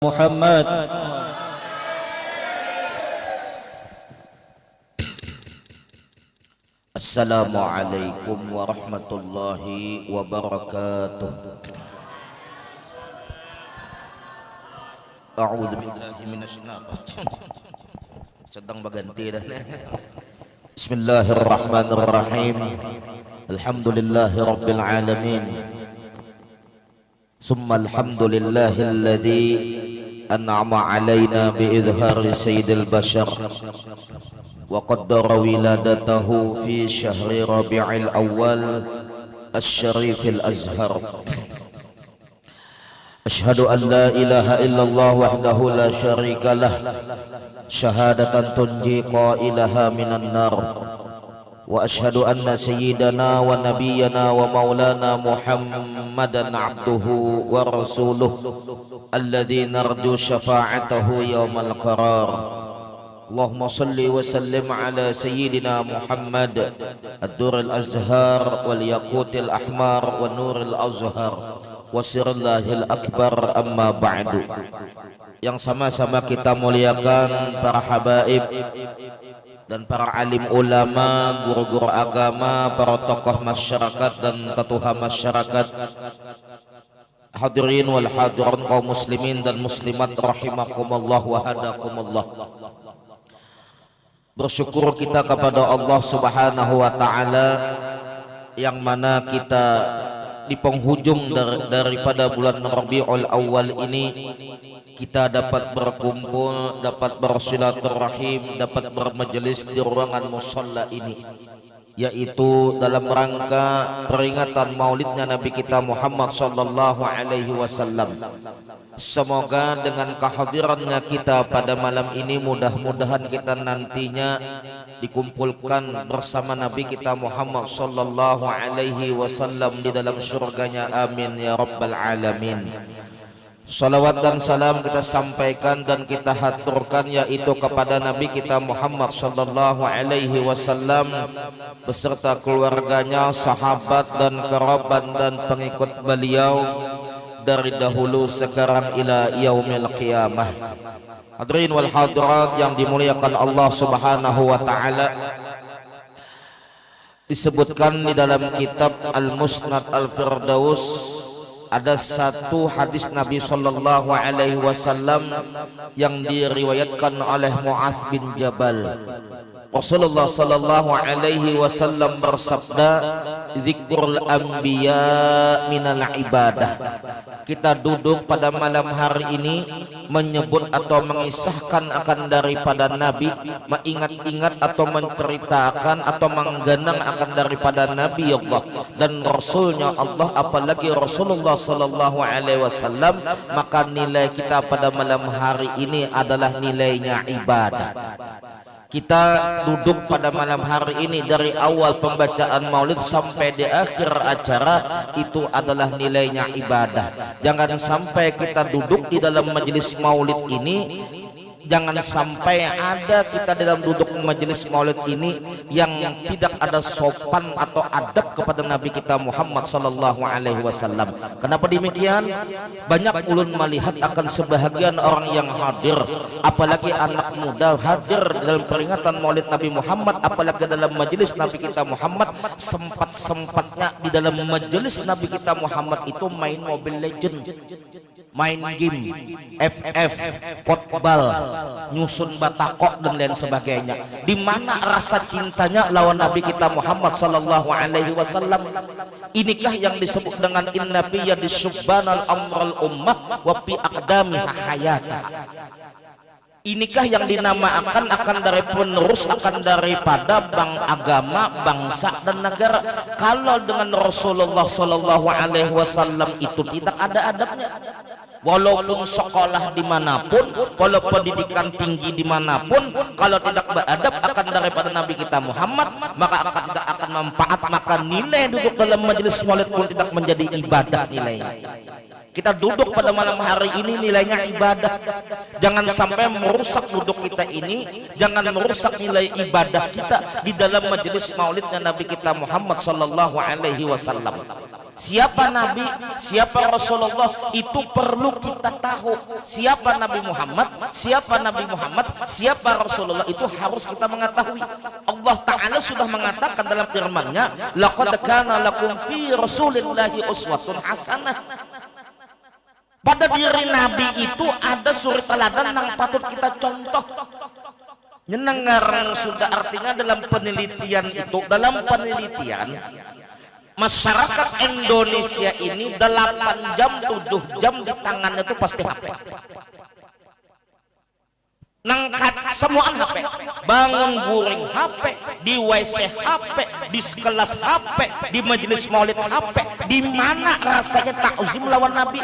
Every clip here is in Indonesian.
Muhammad. Assalamualaikum warahmatullahi wabarakatuh. A'udzu billahi minasyaitonir sedang berganti dah. Bismillahirrahmanirrahim. Alhamdulillahi rabbil alamin. Summa alhamdulillahilladzi an'ama alaina biizhari sayyidil bashar wa qaddara wiladatahu fi syahri rabi'il awal asy-syarifil azhar. Ashhadu an la ilaha illallah wahdahu la syarika lah syahadatan tunji qailaha minan nar. Wa ashhadu anna sayyidana wa nabiyyana wa maulana Muhammadan abduhu wa rasuluh alladzi narju syafa'atahu yaumal qarar. Allahumma salli wa sallim ala sayyidina Muhammad ad-durrul azhar wal yaqutil ahmar wan nuril azhar wa sirrillahil akbar, amma ba'du. Yang sama-sama kita muliakan para habaib dan para alim ulama, guru-guru agama, para tokoh masyarakat dan tetuha masyarakat, hadirin wal hadirin kaum muslimin dan muslimat rahimakumullah wa hadakumullah. Bersyukur kita kepada Allah Subhanahu wa taala yang mana kita di penghujung daripada bulan Rabiul Awal ini kita dapat berkumpul, dapat bersilaturahim, dapat bermajelis di ruangan musalla ini, yaitu dalam rangka peringatan maulidnya Nabi kita Muhammad sallallahu alaihi wasallam. Semoga dengan kehadirannya kita pada malam ini, mudah-mudahan kita nantinya dikumpulkan bersama Nabi kita Muhammad sallallahu alaihi wasallam di dalam surganya, amin ya rabbal alamin. Salawat dan salam kita sampaikan dan kita haturkan yaitu kepada Nabi kita Muhammad sallallahu alaihi wasallam beserta keluarganya, sahabat dan kerabat dan pengikut beliau dari dahulu sekarang ila yaumil qiyamah. Hadirin wal hadirat yang dimuliakan Allah Subhanahu wa taala, disebutkan di dalam kitab Al-Musnad Al-Firdaus ada satu hadis Nabi sallallahu alaihi wasallam yang diriwayatkan oleh Mu'adz bin Jabal. Rasulullah sallallahu alaihi wasallam bersabda, "Dzikrul anbiya minal ibadah." Kita duduk pada malam hari ini menyebut atau mengisahkan akan daripada Nabi, mengingat-ingat atau menceritakan atau menggenang akan daripada Nabi Allah dan Rasulnya Allah, apalagi Rasulullah sallallahu alaihi wasallam, maka nilai kita pada malam hari ini adalah nilainya ibadah. Kita duduk pada malam hari ini dari awal pembacaan maulid sampai di akhir acara, itu adalah nilainya ibadah. Jangan sampai kita duduk di dalam majelis maulid ini, jangan sampai ada kita dalam duduk majelis maulid ini yang tidak ada sopan atau adab kepada Nabi kita Muhammad sallallahu alaihi wasallam. Kenapa demikian? Banyak ulun melihat akan sebahagian orang yang hadir, apalagi anak muda hadir dalam peringatan maulid Nabi Muhammad, apalagi dalam majelis Nabi kita Muhammad, sempat-sempatnya di dalam majelis Nabi kita Muhammad itu main Mobile Legend, main game, FF, fotbal, nyusun batakok dan lain sebagainya. Di mana rasa cintanya lawan Nabi kita Muhammad sallallahu alaihi wasallam? Inikah yang disebut dengan inna fi yadis subhanal amral ummah wa fi aqdamiha hayata. Inikah yang dinamakan akan dari penerus akan daripada agama, bangsa dan negara. Kalau dengan Rasulullah sallallahu alaihi wasallam itu tidak ada adabnya. Walaupun sekolah dimanapun, walau pendidikan tinggi dimanapun, kalau tidak beradab akan daripada Nabi kita Muhammad, maka tidak akan manfaat. Maka nilai duduk dalam majelis maulid pun tidak menjadi ibadah nilainya. Kita duduk pada malam hari ini nilainya ibadah. Jangan sampai merusak duduk kita ini, jangan merusak nilai ibadah kita di dalam majelis maulidnya Nabi kita Muhammad sallallahu alaihi wasallam. Siapa Nabi, siapa Rasulullah itu perlu kita tahu. Siapa Nabi Muhammad, siapa Nabi Muhammad, siapa Rasulullah itu harus kita mengetahui. Allah Ta'ala sudah mengatakan dalam firman-Nya, laqad kana lakum fi rasulillahi uswatun hasanah. Pada diri Nabi itu ada suri teladan yang patut kita contoh. Nyenengar sudah artinya dalam penelitian itu, dalam penelitian masyarakat Indonesia ini 8 jam 7 jam di tangannya itu pasti HP. Nangkat semuaan HP, bangun guring HP, di WC HP, di kelas HP, di majelis maulid HP. Di mana rasanya takzim lawan Nabi?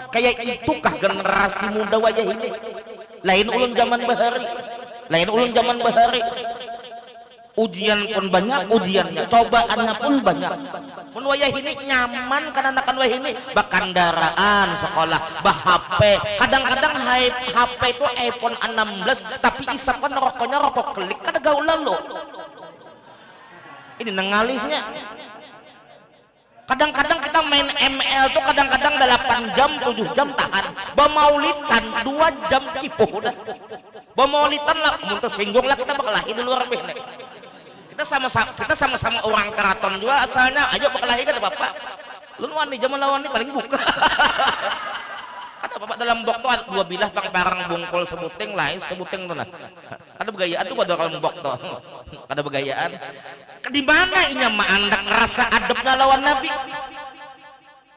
Kayak itukah generasi muda wajah ini? Lain ulun zaman bahari, lain ulun zaman bahari. Ujian pun banyak, ujiannya, cobaannya pun banyak. Mun wayah ini nyaman kan anakan wayah ini bakandaraan sekolah, bah HP. Kadang-kadang HP itu iPhone 16 tapi isapan rokoknya rokok klik kada gaulan lo. Ini nengalihnya. Kadang-kadang kita main ML tuh kadang-kadang 8 jam 7 jam tahan. Bamaulitan 2 jam kipuh udah. Bamaulitan lah mun tersinggung lah kita bakal lahir di luar bene. Kita sama-sama orang keraton juga asalnya. Ayo bakal lahir kan Bapak. Lu wani zaman lawan ini paling buka. Kata Bapak dalam bok tuh dua bilah pang parang bungkul sebuting lain sebuting tuh lah. Ada begayaan tuh pada kalau bok tuh. Ada begayaan. Di mana inya mah andak rasa adabnya lawan Nabi?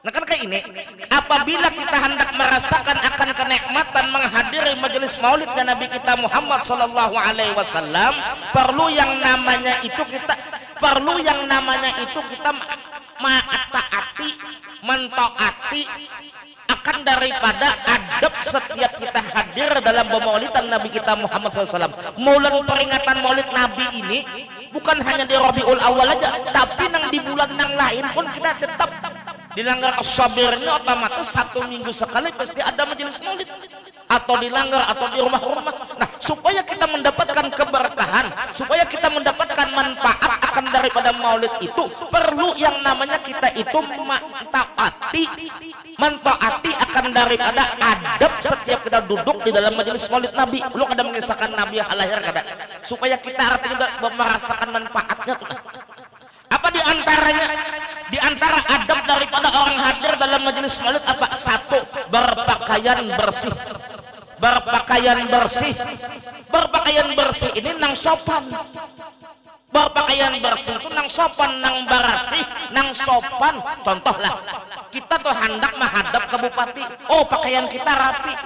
Nah kan kayak ini, apabila kita hendak merasakan akan kenikmatan menghadiri majelis maulidnya Nabi kita Muhammad Sallallahu Alaihi Wasallam, perlu yang namanya itu kita mentaati, mentaati akan daripada adab setiap kita hadir dalam pemaulidan Nabi kita Muhammad SAW. Maulan peringatan maulid Nabi ini bukan hanya di Rabiul Awal aja, tapi nang di bulan yang lain pun kita tetap dilanggar as-sabir ini otomatis 1 minggu sekali pasti ada majelis maulid atau dilanggar atau di rumah-rumah. Nah, supaya kita mendapatkan keberkahan, supaya kita mendapatkan manfaat akan daripada maulid itu, perlu yang namanya kita itu mentaati akan daripada adab setiap kita duduk di dalam majelis maulid Nabi. Lu kada mengisahkan Nabi lahir kada, supaya kita artinya merasakan manfaatnya. Apa di antaranya? Di antara adab daripada orang hadir dalam majelis maulid apa? 1, berpakaian bersih. Berpakaian bersih. Berpakaian bersih ini nang sopan. Berpakaian bersih itu nang sopan, nang barasih, nang sopan. Contohlah, kita tuh hendak menghadap ke bupati. Oh, pakaian kita rapi.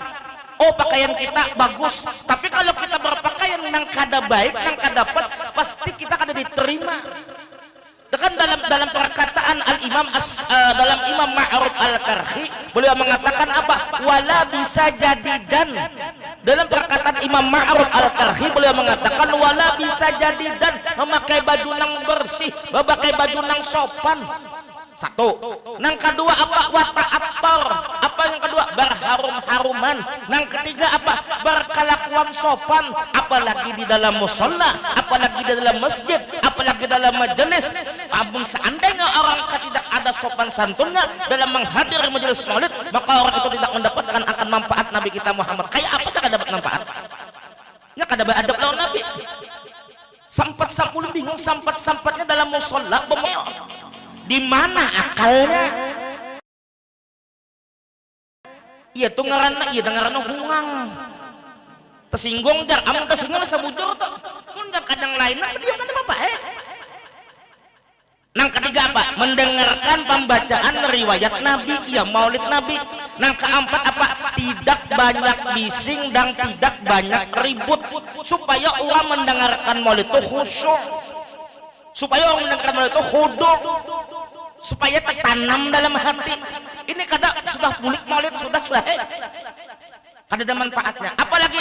Oh, pakaian kita bagus. Tapi kalau kita berpakaian nang kada baik, nang kada pas, pasti kita kada diterima. Dengan dalam perkataan dalam Imam Ma'ruf Al-Karhi, beliau mengatakan apa? Wala bisa jadi dan. Dalam perkataan Imam Ma'ruf Al-Karhi, beliau mengatakan wala bisa jadi dan, memakai baju nang bersih, memakai baju nang sopan. 1. Nang kedua apa? Wata'attor. Apa yang kedua? Berharum-haruman. Nang ketiga apa? Berkelakuan sopan. Apalagi di dalam musholla, apalagi di dalam masjid, apalagi dalam majelis. Abang seandainya orang tidak ada sopan santunnya dalam menghadiri majelis maulid, maka orang itu tidak mendapatkan akan manfaat Nabi kita Muhammad. Kayak apa kita dapat manfaat? Ya kada beradab lawan Nabi. Sampat-sampul bingung sampat-sampatnya dalam musholla bemel. Di mana akalnya? Iya tuh ngaranna hungang. Tersinggung jar, amung tersinggung sabujur tuh. Mun kadang lain apa dia kan apa Nang ketiga apa? Mendengarkan pembacaan riwayat Nabi, ya maulid Nabi. Nang keempat apa? Tidak banyak bising dan tidak banyak ribut, supaya orang mendengarkan maulid itu khusyuk. Supaya orang mendengarkan maulid itu khudu, supaya tertanam dalam hati. Ini kadang sudah bulik maulid sudah kada ada manfaatnya. Apalagi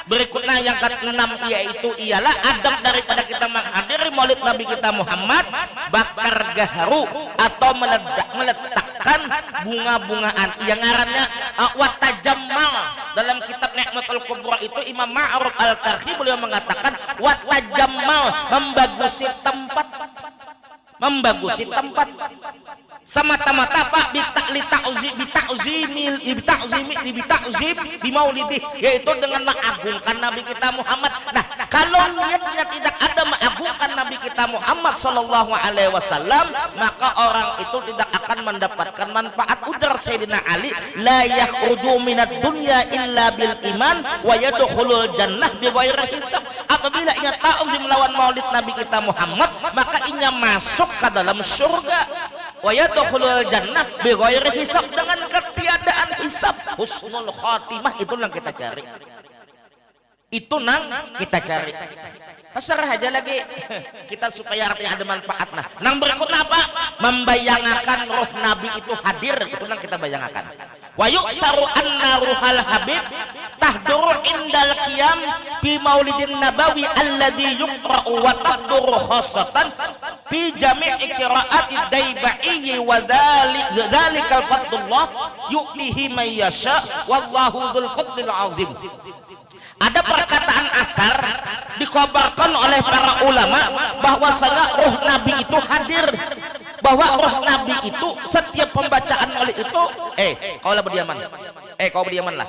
berikutnya yang ke-6 yaitu ialah adab daripada kita menghadiri maulid Nabi kita Muhammad, bakar gaharu atau meletakkan bunga-bungaan yang ngarannya watajammal. Dalam kitab Ni'matul Kubra itu Imam Ma'ruf Al-Karhi beliau mengatakan watajammal, membagusi tempat. semata-mata Pak bita'zim di maulidih, yaitu dengan mengagungkan Nabi kita Muhammad. Nah, kalau niatnya tidak ada mengagungkan Nabi kita Muhammad sallallahu alaihi wasallam, maka orang itu tidak akan mendapatkan manfaat. Ujar Sayyidina Ali, la yakhruju minad dunya illa bil iman wa yadkhulul jannah bighairi hisab. Apabila ia ta'zim melawan maulid Nabi kita Muhammad, maka ia masuk ke dalam surga. Wa yadkhulul jannah bighairi hisab, dengan ketiadaan hisab. Husnul khatimah itu yang kita cari. Itu nang kita cari. Terserah aja lagi kita supaya artinya ada manfaat. Nang berikutnya apa? Membayangkan roh Nabi itu hadir, itu nang kita bayangkan. Wa yuksaru anna ruhal habib tahduru indal qiyam bi maulidin nabawi alladhi yuqra'u wa tahduru khassatan fi jami'i qira'ati daiba'i wa dzalikal fadlullah yu'tihi man yasha wallahu dzul fadlil azim. Ada perkataan asar dikobarkan oleh para ulama bahwasanya roh Nabi itu hadir, bahwa roh Nabi itu setiap pembacaan maulid itu kau berdiaman lah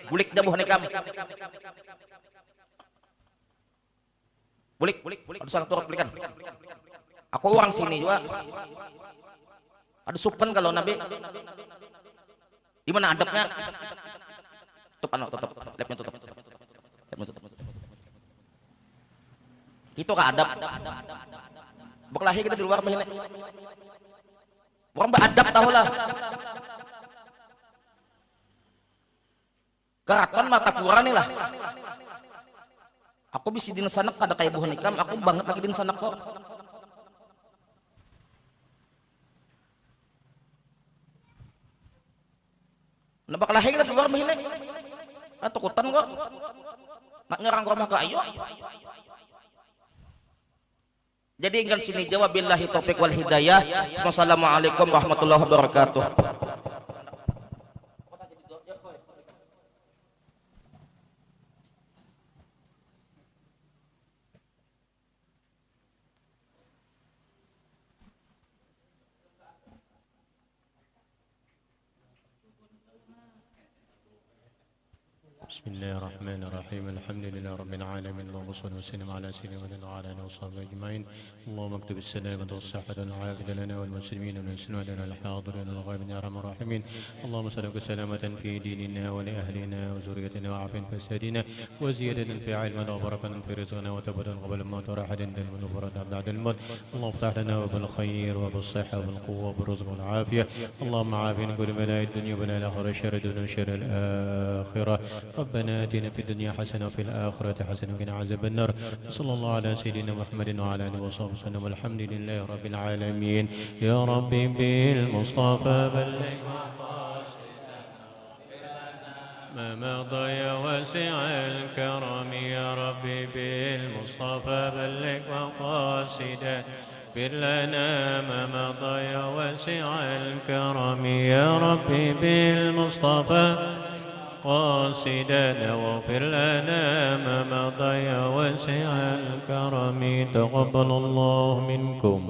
bulik dabuh nikam bulik ada sangat turut belikan aku orang sini juga ada supen kalau Nabi di mana adabnya tutup lapnya tutup itu ke adab berkelahi kita di luar begini orang beradab tahulah keraton mata Quran lah aku bisa din sanak pada kayak buah nikam aku banget lagi din sanak kok nah berkelahi kita di luar begini takutan kok nak nyerang rumah ke ayo. Jadi ingin sini jawab billahi taufik wal hidayah. Wassalamualaikum warahmatullahi wabarakatuh. بسم الله الرحمن الرحيم الحمد لله رب العالمين اللهم صل وسلم على سيدنا محمد وعلى اله وصحبه اجمعين اللهم اكتب السلامة والصحة والعافية لنا والمسلمين والمسلمات الحاضرين الغائبين يا ارحم الراحمين اللهم صل سلامة في ديننا ولاهلنا وذريتنا وعافية فسادنا وزيادة في علمنا وبركة في رزقنا وتوبة قبل الموت وراحة من البرد بعد الموت اللهم افتح لنا وبالخير وبالصحة وبالقوة وبالرزق والعافية اللهم عافنا كل بلاء الدنيا وبلاء الآخرة شر الدنيا وشر الآخرة ربنا آتنا في الدنيا حسنة وفي الآخرة حسنة وقنا عذاب النار صلى الله على سيدنا محمد وعلى آله وصحبه وسلم والحمد لله رب العالمين يا ربي بالمصطفى بلغ ما مضى يا واسع الكرم يا ربي بالمصطفى بلغ وقاصدا اغفر لنا ما مضى يا واسع الكرم يا ربي بالمصطفى قاصدنا واغفر لنا ما مضى يا واسع الكرم تقبل الله منكم